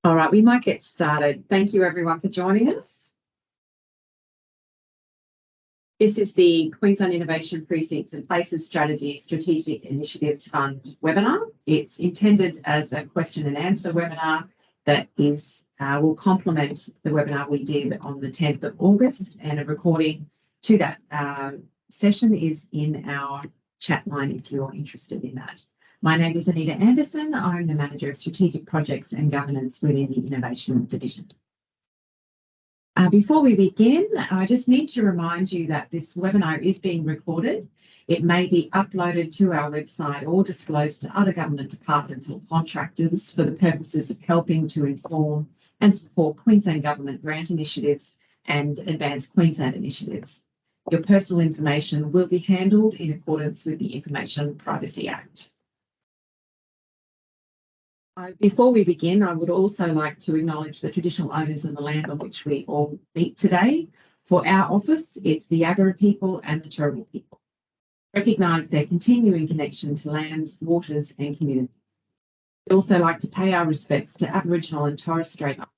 All right, we might get started. Thank you everyone for joining us. This is the Queensland Innovation Precincts and Places Strategy Strategic Initiatives Fund webinar. It's intended as a question and answer webinar that will complement the webinar we did on the 10th of August, and a recording to that session is in our chat line if you're interested in that. My name is Anita Anderson. I'm the Manager of Strategic Projects and Governance within the Innovation Division. Before we begin, I just need to remind you that this webinar is being recorded. It may be uploaded to our website or disclosed to other government departments or contractors for the purposes of helping to inform and support Queensland Government grant initiatives and Advance Queensland initiatives. Your personal information will be handled in accordance with the Information Privacy Act. Before we begin, I would also like to acknowledge the traditional owners of the land on which we all meet today. For our office, it's the Yagara people and the Turrbal people. Recognise their continuing connection to lands, waters and communities. We'd also like to pay our respects to Aboriginal and Torres Strait Islander.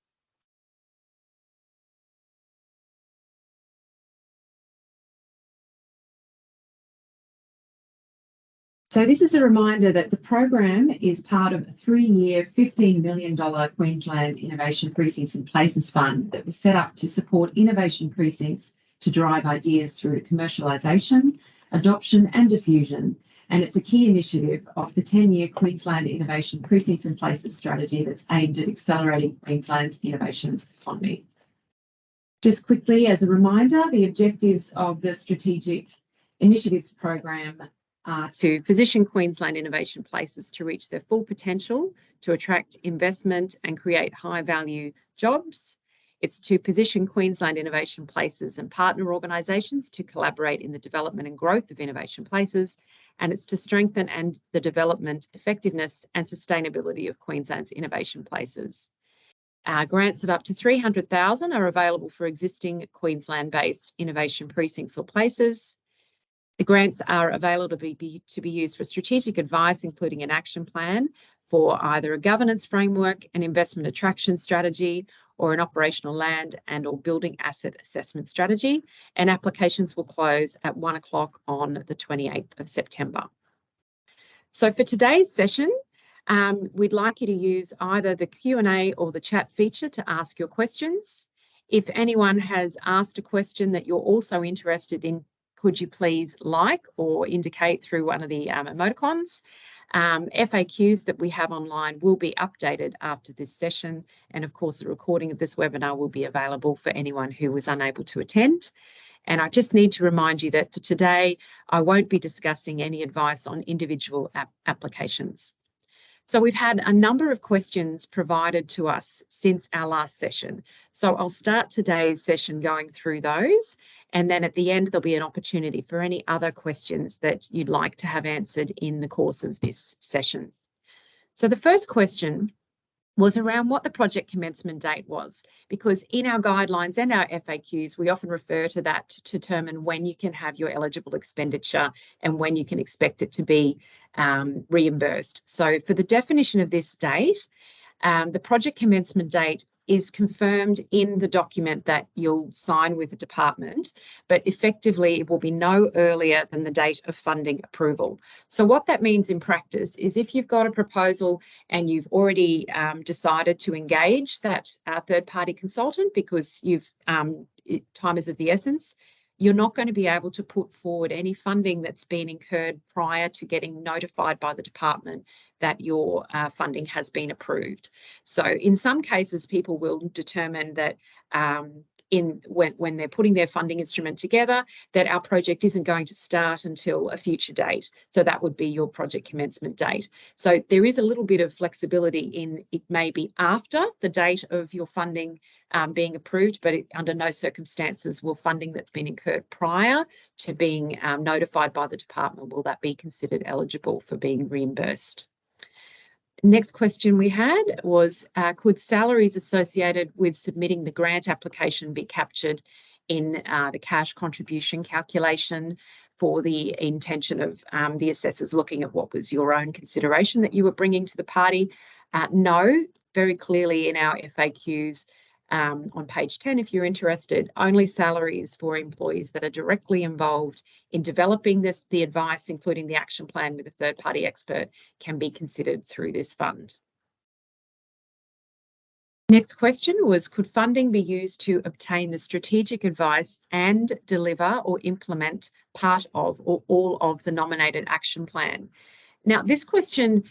So this is a reminder that the program is part of a 3-year $15 million Queensland Innovation Precincts and Places Fund that was set up to support innovation precincts to drive ideas through to commercialisation, adoption and diffusion. And it's a key initiative of the 10-year Queensland Innovation Precincts and Places strategy that's aimed at accelerating Queensland's innovations economy. Just quickly, as a reminder, the objectives of the Strategic Initiatives Program are to position Queensland innovation places to reach their full potential, to attract investment and create high-value jobs. It's to position Queensland innovation places and partner organisations to collaborate in the development and growth of innovation places, and it's to strengthen the development, effectiveness and sustainability of Queensland's innovation places. Grants of up to $300,000 are available for existing Queensland-based innovation precincts or places. The grants are available to be used for strategic advice, including an action plan for either a governance framework, an investment attraction strategy, or an operational land and or building asset assessment strategy. And applications will close at 1 o'clock on the 28th of September. So for today's session, we'd like you to use either the Q&A or the chat feature to ask your questions. If anyone has asked a question that you're also interested in, could you please like or indicate through one of the emoticons. FAQs that we have online will be updated after this session. And of course, a recording of this webinar will be available for anyone who was unable to attend. And I just need to remind you that for today, I won't be discussing any advice on individual applications. So we've had a number of questions provided to us since our last session. So I'll start today's session going through those. And then at the end, there'll be an opportunity for any other questions that you'd like to have answered in the course of this session. So the first question was around what the project commencement date was, because in our guidelines and our FAQs, we often refer to that to determine when you can have your eligible expenditure and when you can expect it to be reimbursed. So for the definition of this date, the project commencement date is confirmed in the document that you'll sign with the department, but effectively it will be no earlier than the date of funding approval. So what that means in practice is if you've got a proposal and you've already decided to engage that third-party consultant because time is of the essence, you're not going to be able to put forward any funding that's been incurred prior to getting notified by the department that your funding has been approved. So in some cases, people will determine that when they're putting their funding instrument together, that our project isn't going to start until a future date. So that would be your project commencement date. So there is a little bit of flexibility in it may be after the date of your funding being approved, but under no circumstances will funding that's been incurred prior to being notified by the department, will that be considered eligible for being reimbursed. Next question we had was, could salaries associated with submitting the grant application be captured in the cash contribution calculation for the intention of the assessors looking at what was your own consideration that you were bringing to the party? No, very clearly in our FAQs on page 10, if you're interested, only salaries for employees that are directly involved in developing the advice, including the action plan with a third-party expert, can be considered through this fund. Next question was, could funding be used to obtain the strategic advice and deliver or implement part of or all of the nominated action plan? Now, this question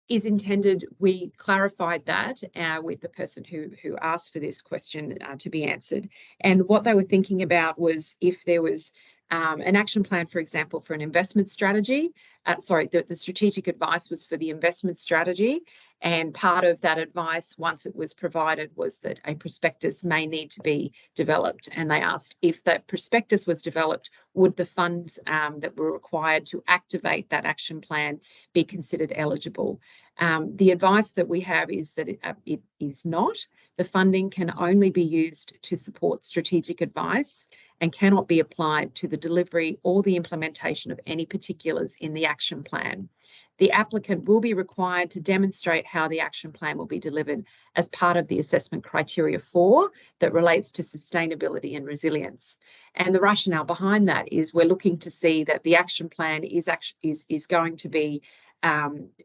is intended, we clarified that with the person who asked for this question to be answered. And what they were thinking about was if there was an action plan, for example, for an investment strategy. The strategic advice was for the investment strategy. And part of that advice, once it was provided, was that a prospectus may need to be developed. And they asked if that prospectus was developed, would the funds that were required to activate that action plan be considered eligible? The advice that we have is that it is not. The funding can only be used to support strategic advice and cannot be applied to the delivery or the implementation of any particulars in the action plan. The applicant will be required to demonstrate how the action plan will be delivered as part of the assessment criteria 4 that relates to sustainability and resilience. And the rationale behind that is we're looking to see that the action plan is going to be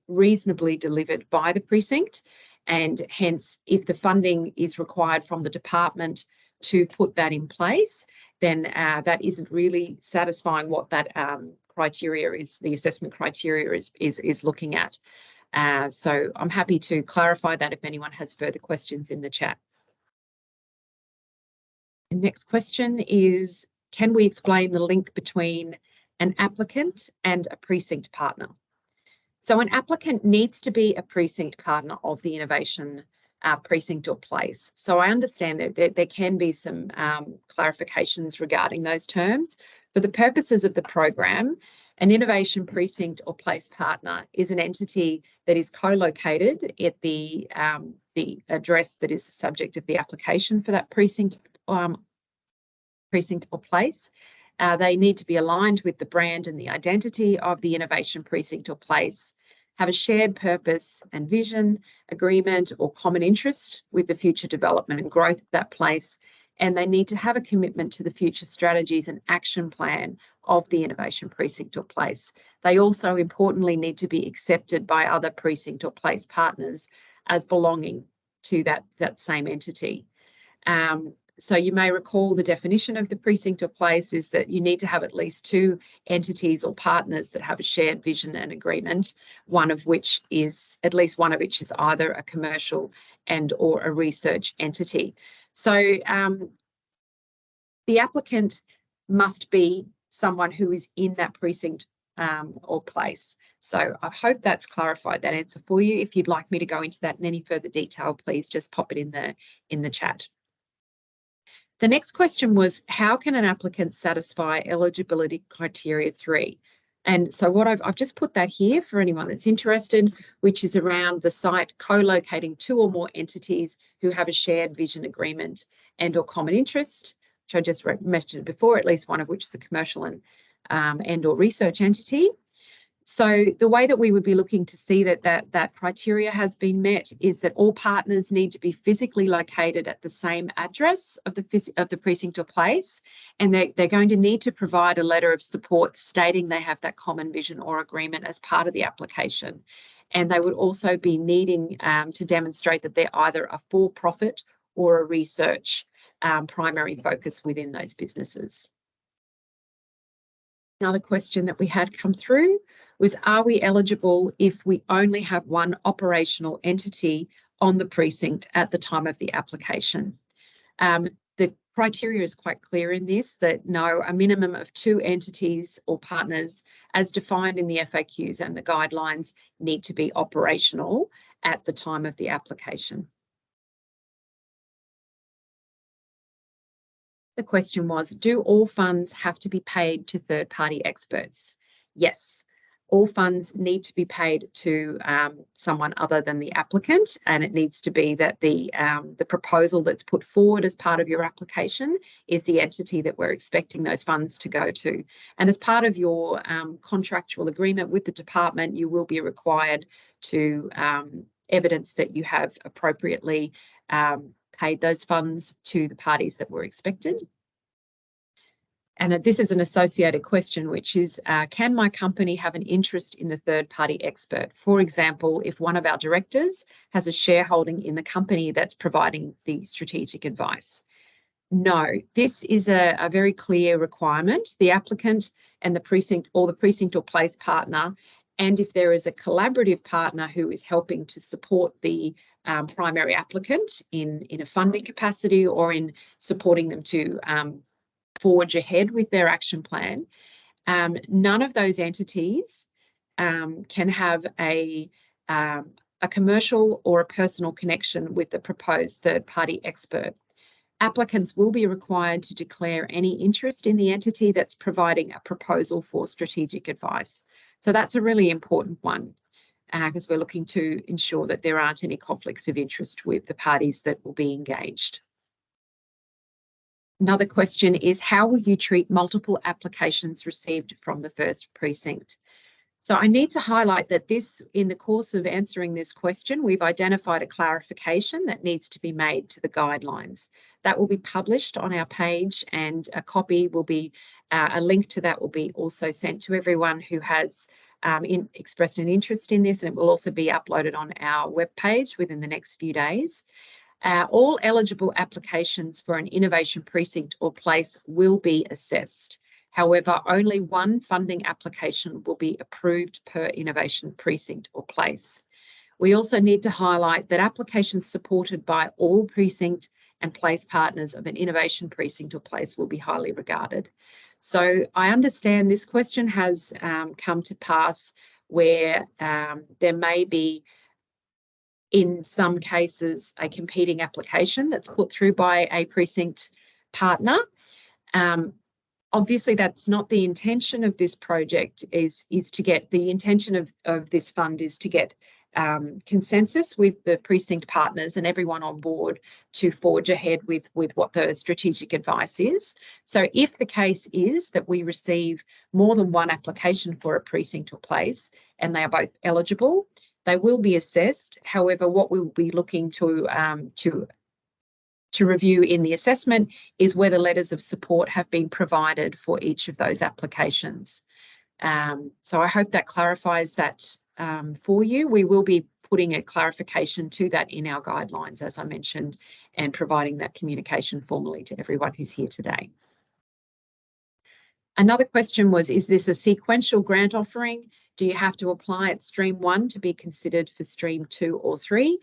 reasonably delivered by the precinct, and hence if the funding is required from the department to put that in place, then that isn't really satisfying what that criteria is, the assessment criteria is looking at. So I'm happy to clarify that if anyone has further questions in the chat. The next question is, can we explain the link between an applicant and a precinct partner? So an applicant needs to be a precinct partner of the innovation precinct or place. So I understand that there can be some clarifications regarding those terms. For the purposes of the program, an innovation precinct or place partner is an entity that is co-located at the address that is the subject of the application for that precinct or place. They need to be aligned with the brand and the identity of the innovation precinct or place, have a shared purpose and vision, agreement or common interest with the future development and growth of that place, and they need to have a commitment to the future strategies and action plan of the innovation precinct or place. They also importantly need to be accepted by other precinct or place partners as belonging to that same entity. So you may recall the definition of the precinct or place is that you need to have at least 2 entities or partners that have a shared vision and agreement, at least one of which is either a commercial and or a research entity. So the applicant must be someone who is in that precinct or place. So I hope that's clarified that answer for you. If you'd like me to go into that in any further detail, please just pop it in the chat. The next question was, how can an applicant satisfy eligibility criteria 3? And so what I've just put that here for anyone that's interested, which is around the site co-locating 2 or more entities who have a shared vision agreement and or common interest, which I just mentioned before, at least one of which is a commercial and or research entity. So the way that we would be looking to see that criteria has been met is that all partners need to be physically located at the same address of the precinct or place, and they're going to need to provide a letter of support stating they have that common vision or agreement as part of the application. And they would also be needing to demonstrate that they're either a for-profit or a research primary focus within those businesses. Another question that we had come through was, are we eligible if we only have one operational entity on the precinct at the time of the application? The criteria is quite clear in this, that no, a minimum of 2 entities or partners as defined in the FAQs and the guidelines need to be operational at the time of the application. The question was, do all funds have to be paid to third-party experts? Yes, all funds need to be paid to someone other than the applicant, and it needs to be that the proposal that's put forward as part of your application is the entity that we're expecting those funds to go to. And as part of your contractual agreement with the department, you will be required to evidence that you have appropriately paid those funds to the parties that were expected. And this is an associated question, which is, can my company have an interest in the third-party expert? For example, if one of our directors has a shareholding in the company that's providing the strategic advice. No, this is a very clear requirement. The applicant and the precinct or place partner, and if there is a collaborative partner who is helping to support the primary applicant in a funding capacity or in supporting them to forge ahead with their action plan, none of those entities can have a commercial or a personal connection with the proposed third-party expert. Applicants will be required to declare any interest in the entity that's providing a proposal for strategic advice. So that's a really important one, because we're looking to ensure that there aren't any conflicts of interest with the parties that will be engaged. Another question is, how will you treat multiple applications received from the first precinct? So I need to highlight that in the course of answering this question, we've identified a clarification that needs to be made to the guidelines. That will be published on our page, and a copy will be, a link to that will be also sent to everyone who has expressed an interest in this, and it will also be uploaded on our webpage within the next few days. All eligible applications for an innovation precinct or place will be assessed. However, only one funding application will be approved per innovation precinct or place. We also need to highlight that applications supported by all precinct and place partners of an innovation precinct or place will be highly regarded. So I understand this question has come to pass where there may be, in some cases, a competing application that's put through by a precinct partner. Obviously, that's not the intention of this project. The intention of this fund is to get consensus with the precinct partners and everyone on board to forge ahead with what the strategic advice is. So if the case is that we receive more than one application for a precinct or place and they are both eligible, they will be assessed. However, what we'll be looking to review in the assessment is whether letters of support have been provided for each of those applications. So I hope that clarifies that for you. We will be putting a clarification to that in our guidelines, as I mentioned, and providing that communication formally to everyone who's here today. Another question was, is this a sequential grant offering? Do you have to apply at stream 1 to be considered for stream 2 or 3?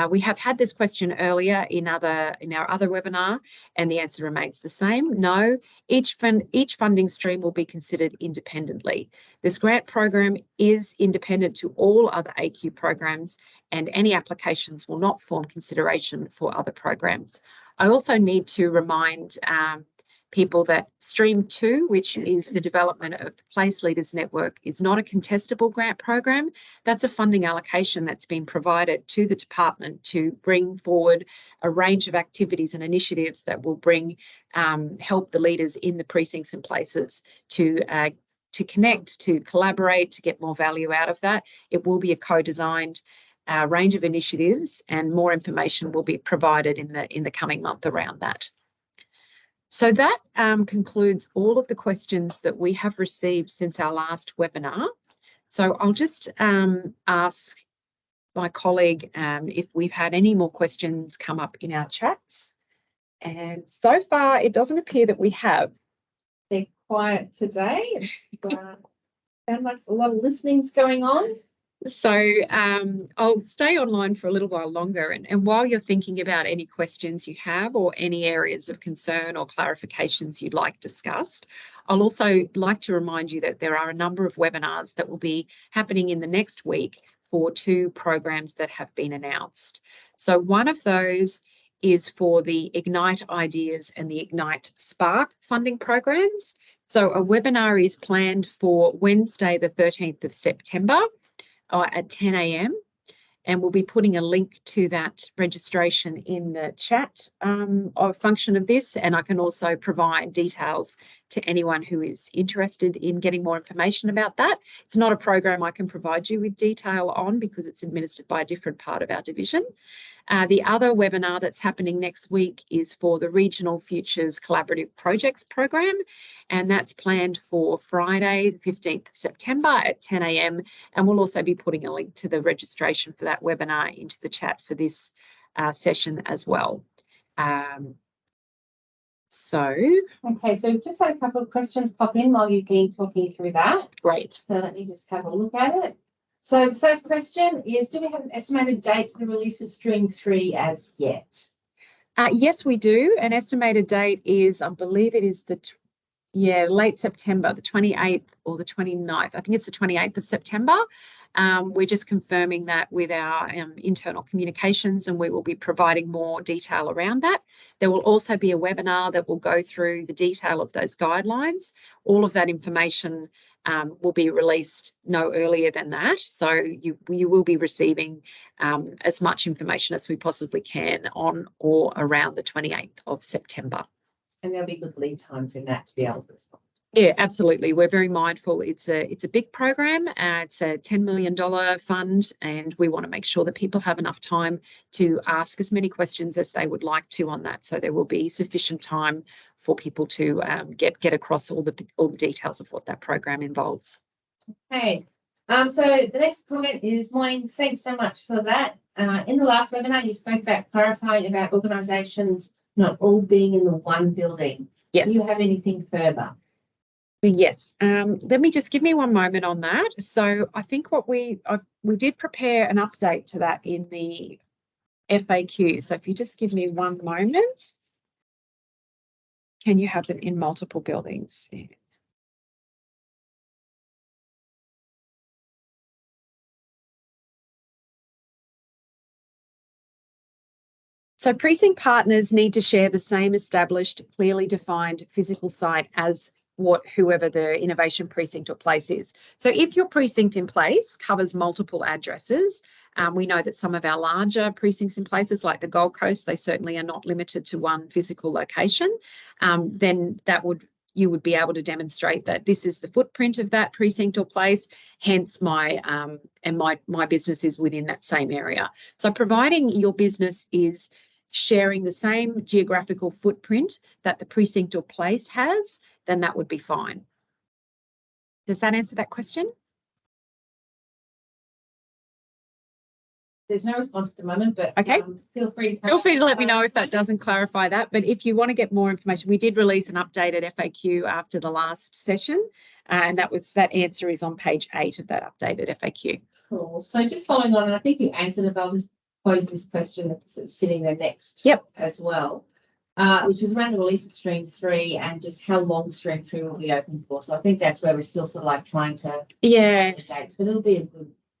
We have had this question earlier in our other webinar, and the answer remains the same. No, each funding stream will be considered independently. This grant program is independent to all other AQ programs, and any applications will not form consideration for other programs. I also need to remind people that stream 2, which is the development of the Place Leaders Network, is not a contestable grant program. That's a funding allocation that's been provided to the department to bring forward a range of activities and initiatives that will help the leaders in the precincts and places to connect, to collaborate, to get more value out of that. It will be a co-designed range of initiatives, and more information will be provided in the coming month around that. So that concludes all of the questions that we have received since our last webinar. So I'll just ask my colleague if we've had any more questions come up in our chats. And so far, it doesn't appear that we have. They're quiet today, but sounds like a lot of listening's going on. So I'll stay online for a little while longer, and while you're thinking about any questions you have or any areas of concern or clarifications you'd like discussed, I'll also like to remind you that there are a number of webinars that will be happening in the next week for 2 programs that have been announced. So one of those is for the Ignite Ideas and the Ignite Spark funding programs. So a webinar is planned for Wednesday, the 13th of September, at 10 a.m. and we'll be putting a link to that registration in the chat function of this, and I can also provide details to anyone who is interested in getting more information about that. It's not a program I can provide you with detail on because it's administered by a different part of our division. The other webinar that's happening next week is for the Regional Futures Collaborative Projects program, and that's planned for Friday, the 15th of September at 10 a.m. And we'll also be putting a link to the registration for that webinar into the chat for this session as well. Okay, so we've just had a couple of questions pop in while you've been talking through that. Great. So let me just have a look at it. So the first question is, do we have an estimated date for the release of Stream 3 as yet? Yes, we do. An estimated date is, I believe it is late September, the 28th or the 29th. I think it's the 28th of September. We're just confirming that with our internal communications, and we will be providing more detail around that. There will also be a webinar that will go through the detail of those guidelines. All of that information will be released no earlier than that. So you will be receiving as much information as we possibly can on or around the 28th of September. And there'll be good lead times in that to be able to respond. Yeah, absolutely. We're very mindful. It's a big program. It's a $10 million fund, and we want to make sure that people have enough time to ask as many questions as they would like to on that. So there will be sufficient time for people to get across all the details of what that program involves. Okay. So the next comment is, morning. Thanks so much for that. In the last webinar, you spoke about clarifying about organisations not all being in the one building. Yes. Do you have anything further? Yes. Let me just give me one moment on that. So I think what we did prepare an update to that in the FAQ. So if you just give me one moment, can you have them in multiple buildings? Yeah. So precinct partners need to share the same established, clearly defined physical site as whoever the innovation precinct or place is. So if your precinct in place covers multiple addresses, we know that some of our larger precincts in places like the Gold Coast, they certainly are not limited to one physical location, then you would be able to demonstrate that this is the footprint of that precinct or place, hence my business is within that same area. So providing your business is sharing the same geographical footprint that the precinct or place has, then that would be fine. Does that answer that question? There's no response at the moment, but okay. Feel free to let me know if that doesn't clarify that. But if you want to get more information, we did release an updated FAQ after the last session, and that answer is on page 8 of that updated FAQ. Cool. So just following on, and I think you answered it, but I'll just pose this question that's sort of sitting there next as well, which was around the release of Stream 3 and just how long Stream 3 will be open for. So I think that's where we're still sort of like trying to the dates, but it'll be a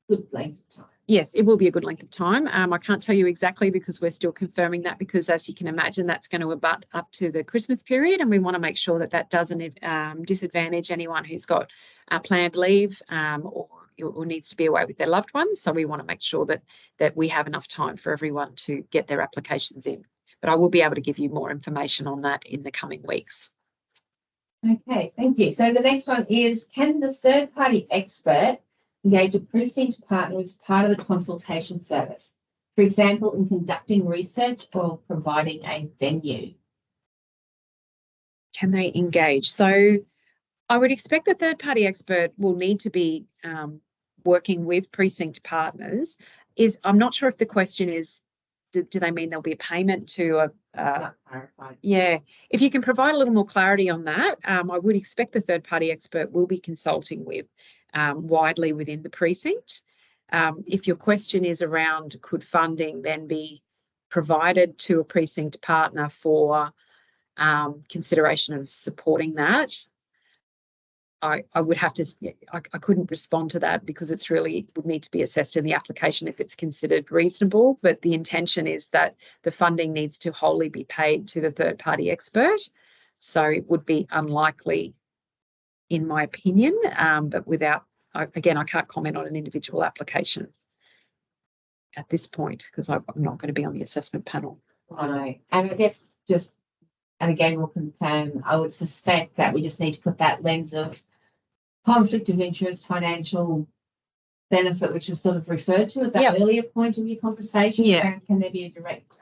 good length of time. Yes, it will be a good length of time. I can't tell you exactly because we're still confirming that, because as you can imagine, that's going to abut up to the Christmas period, and we want to make sure that that doesn't disadvantage anyone who's got planned leave or needs to be away with their loved ones. So we want to make sure that we have enough time for everyone to get their applications in. But I will be able to give you more information on that in the coming weeks. Okay, thank you. So the next one is, can the third-party expert engage a precinct partner as part of the consultation service, for example, in conducting research or providing a venue? Can they engage? So I would expect the third-party expert will need to be working with precinct partners. I'm not sure if the question is, do they mean there'll be a payment to not clarified. Yeah, if you can provide a little more clarity on that, I would expect the third-party expert will be consulting with widely within the precinct. If your question is around could funding then be provided to a precinct partner for consideration of supporting that, I would have to, I couldn't respond to that because it's really would need to be assessed in the application if it's considered reasonable. But the intention is that the funding needs to wholly be paid to the third-party expert. So it would be unlikely, in my opinion, but again, I can't comment on an individual application at this point because I'm not going to be on the assessment panel. I know. And I guess just And again, we'll confirm, I would suspect that we just need to put that lens of conflict of interest, financial benefit, which was sort of referred to at that earlier point of your conversation. Yeah. Can there be a direct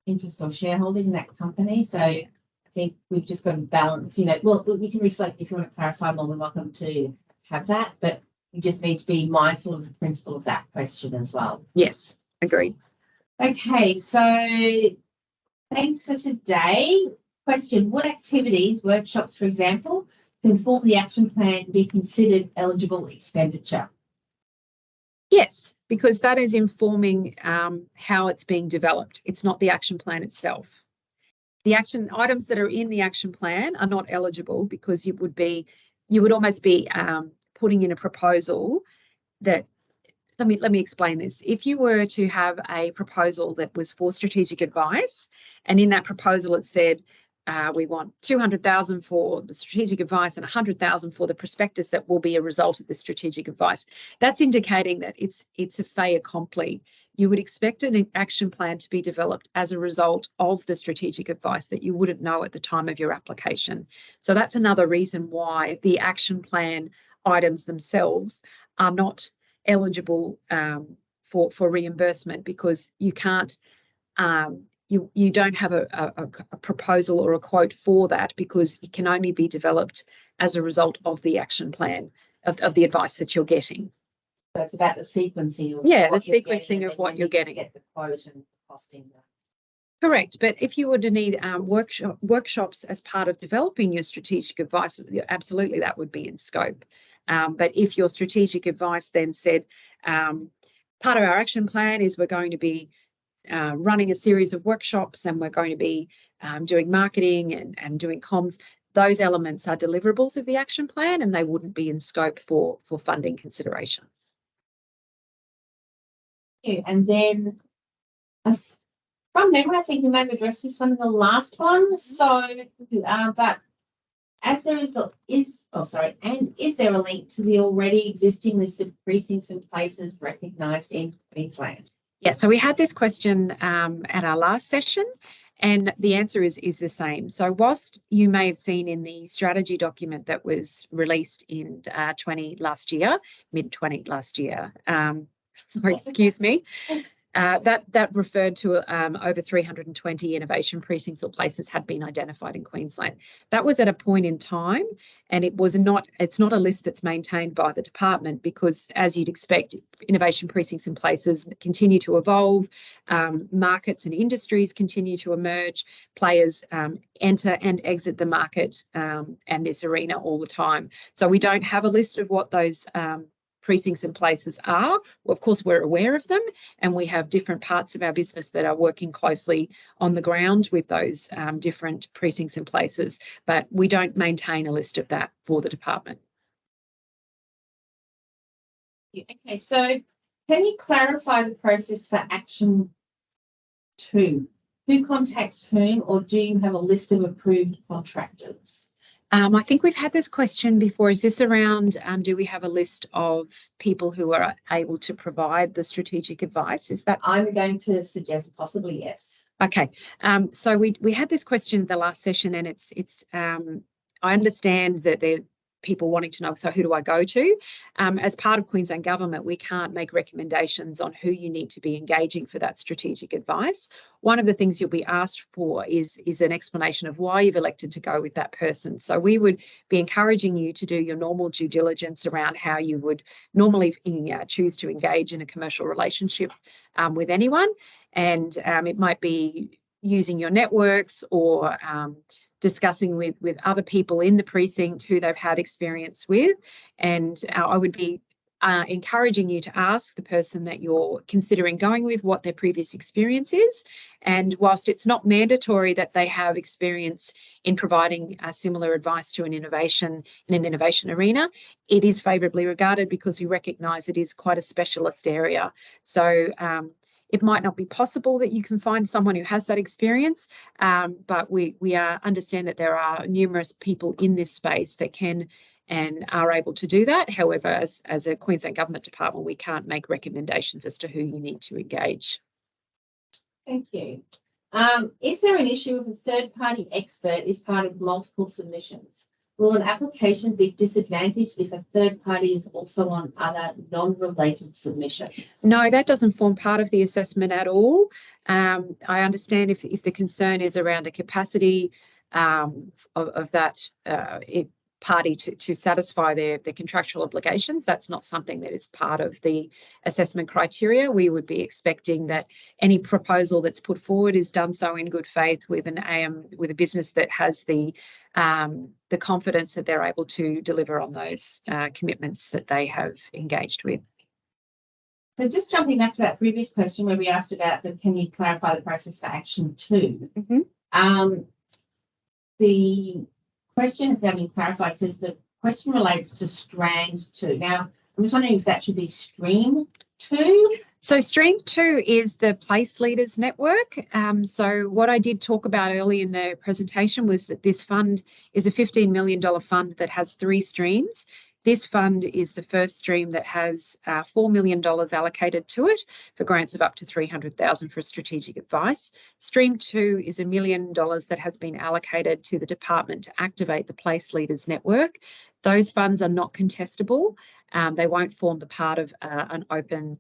interest or shareholding in that company? So I think we've just got to balance, well, we can reflect if you want to clarify, more than welcome to have that, but we just need to be mindful of the principle of that question as well. Yes, agreed. Okay, so thanks for today. Question, what activities, workshops, for example, can form the action plan be considered eligible expenditure? Yes, because that is informing how it's being developed. It's not the action plan itself. The action items that are in the action plan are not eligible because you would almost be putting in a proposal that, let me explain this. If you were to have a proposal that was for strategic advice, and in that proposal it said, we want 200,000 for the strategic advice and 100,000 for the prospectus that will be a result of the strategic advice. That's indicating that it's a fait accompli. You would expect an action plan to be developed as a result of the strategic advice that you wouldn't know at the time of your application. So that's another reason why the action plan items themselves are not eligible for reimbursement, because you can't you don't have a proposal or a quote for that, because it can only be developed as a result of the action plan of the advice that you're getting. So it's about the sequencing of the sequencing of what you're getting. Get the quote and costing. Correct, but if you were to need workshops as part of developing your strategic advice, absolutely that would be in scope. But if your strategic advice then said, part of our action plan is we're going to be running a series of workshops, and we're going to be doing marketing and doing comms, those elements are deliverables of the action plan, and they wouldn't be in scope for funding consideration. And then from memory, I think we may have addressed this one in the last one. So, but as there is there a link to the already existing list of precincts and places recognised in Queensland? Yeah, so we had this question at our last session, and the answer is the same. So whilst you may have seen in the strategy document that was released in mid-20 last year, sorry, excuse me, that referred to over 320 innovation precincts or places had been identified in Queensland. That was at a point in time, and it's not a list that's maintained by the department, because, as you'd expect, innovation precincts and places continue to evolve, markets and industries continue to emerge, players enter and exit the market and this arena all the time. So we don't have a list of what those precincts and places are. Well, of course, we're aware of them, and we have different parts of our business that are working closely on the ground with those different precincts and places, but we don't maintain a list of that for the department. Okay, so can you clarify the process for action 2? Who contacts whom, or do you have a list of approved contractors? I think we've had this question before. Is this around, do we have a list of people who are able to provide the strategic advice? Is that? I'm going to suggest possibly yes. Okay. So we had this question in the last session, and it's I understand that there are people wanting to know, so who do I go to? As part of Queensland Government, we can't make recommendations on who you need to be engaging for that strategic advice. One of the things you'll be asked for is an explanation of why you've elected to go with that person. So we would be encouraging you to do your normal due diligence around how you would normally choose to engage in a commercial relationship with anyone. And it might be using your networks, or discussing with other people in the precinct who they've had experience with. And I would be encouraging you to ask the person that you're considering going with what their previous experience is. And whilst it's not mandatory that they have experience in providing similar advice to an innovation in an innovation arena, it is favourably regarded because we recognise it is quite a specialist area. So it might not be possible that you can find someone who has that experience, but we understand that there are numerous people in this space that can and are able to do that. However, as a Queensland Government department, we can't make recommendations as to who you need to engage. Thank you. Is there an issue if a third-party expert is part of multiple submissions? Will an application be disadvantaged if a third party is also on other non-related submissions? No, that doesn't form part of the assessment at all. I understand if the concern is around the capacity of that party to satisfy their contractual obligations. That's not something that is part of the assessment criteria. We would be expecting that any proposal that's put forward is done so in good faith with with a business that has the confidence that they're able to deliver on those commitments that they have engaged with. So just jumping back to that previous question where we asked about can you clarify the process for action 2? Mm-hmm. The question has now been clarified. It says the question relates to strand 2. Now, I'm just wondering if that should be stream 2. So stream 2 is the place leaders network. So what I did talk about early in the presentation was that this fund is a $15 million fund that has 3 streams. This fund is the first stream that has $4 million allocated to it for grants of up to $300,000 for strategic advice. Stream 2 is $1 million that has been allocated to the department to activate the place leaders network. Those funds are not contestable. They won't form the part of an open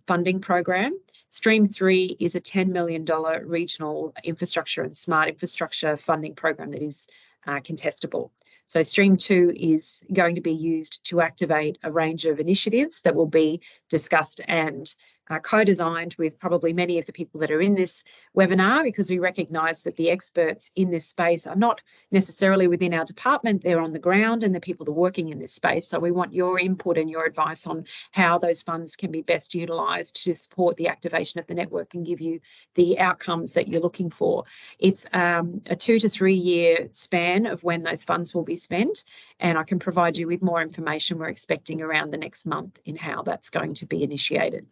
funding program. Stream 3 is a $10 million regional infrastructure and smart infrastructure funding program that is contestable. So stream 2 is going to be used to activate a range of initiatives that will be discussed and co-designed with probably many of the people that are in this webinar, because we recognise that the experts in this space are not necessarily within our department, they're on the ground and the people that are working in this space. So we want your input and your advice on how those funds can be best utilised to support the activation of the network and give you the outcomes that you're looking for. It's a 2 to 3 year span of when those funds will be spent, and I can provide you with more information we're expecting around the next month in how that's going to be initiated.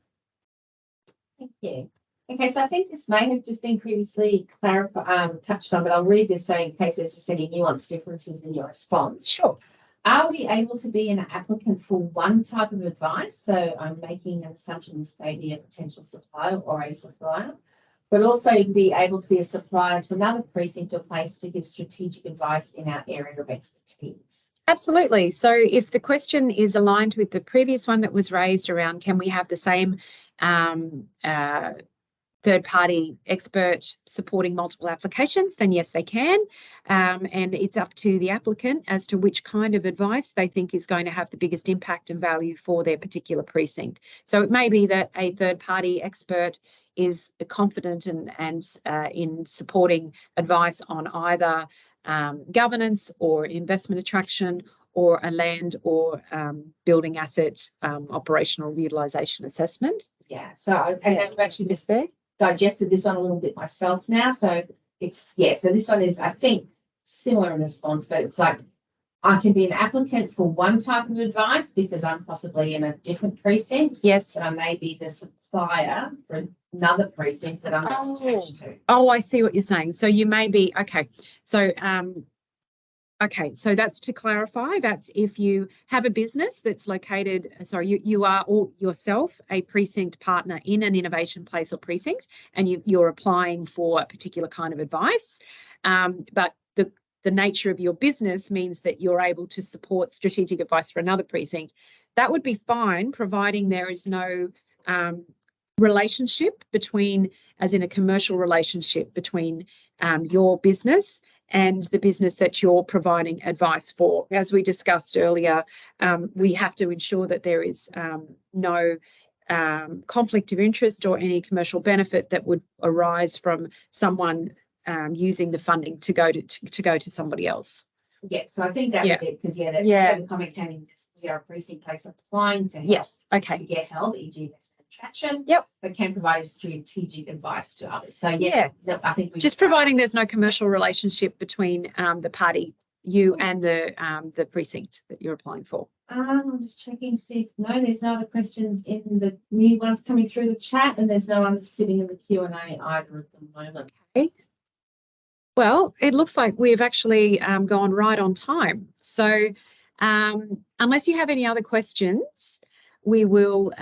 Thank you. Okay, so I think this may have just been previously touched on, but I'll read this so in case there's just any nuanced differences in your response. Sure. Are we able to be an applicant for one type of advice? So I'm making an assumption this may be a potential supplier or a supplier, but also be able to be a supplier to another precinct or place to give strategic advice in our area of expertise. Absolutely. So if the question is aligned with the previous one that was raised around can we have the same third-party expert supporting multiple applications, then yes, they can. And it's up to the applicant as to which kind of advice they think is going to have the biggest impact and value for their particular precinct. So it may be that a third-party expert is confident and in supporting advice on either governance or investment attraction or a land or building asset operational utilisation assessment. Yeah, so I've actually just digested this one a little bit myself now. So it's, so this one is, I think, similar in response, but it's like I can be an applicant for one type of advice because I'm possibly in a different precinct. Yes. But I may be the supplier for another precinct that I'm not attached to. Oh, I see what you're saying. So you may be, okay. So okay, so that's to clarify. That's if you have a business that's located, you are all yourself a precinct partner in an innovation place or precinct, and you're applying for a particular kind of advice. But the nature of your business means that you're able to support strategic advice for another precinct. That would be fine, providing there is no relationship between, as in a commercial relationship between your business and the business that you're providing advice for. As we discussed earlier, we have to ensure that there is no conflict of interest or any commercial benefit that would arise from someone using the funding to go to somebody else. Yeah, so I think that was it, because the comment came in, we are a precinct place applying to help, to get help, e.g. investment attraction, but can provide strategic advice to others. So I think just providing there's no commercial relationship between the party, you and the precinct that you're applying for. I'm just checking to see if there's no other questions in the new ones coming through the chat, and there's no others sitting in the Q&A either at the moment. Okay. Well, it looks like we've actually gone right on time. So unless you have any other questions, we will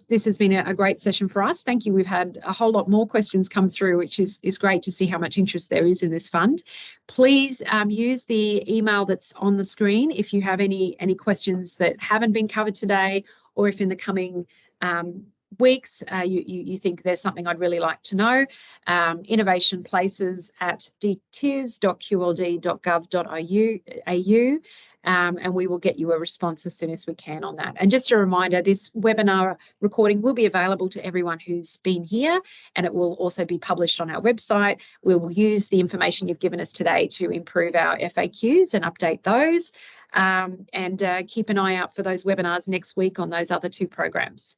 this has been a great session for us. Thank you. We've had a whole lot more questions come through, which is great to see how much interest there is in this fund. Please use the email that's on the screen if you have any questions that haven't been covered today, or if in the coming weeks you think there's something I'd really like to know. innovationplaces@dtis.qld.gov.au, and we will get you a response as soon as we can on that. And just a reminder, this webinar recording will be available to everyone who's been here, and it will also be published on our website. We will use the information you've given us today to improve our FAQs and update those, and keep an eye out for those webinars next week on those other two programs.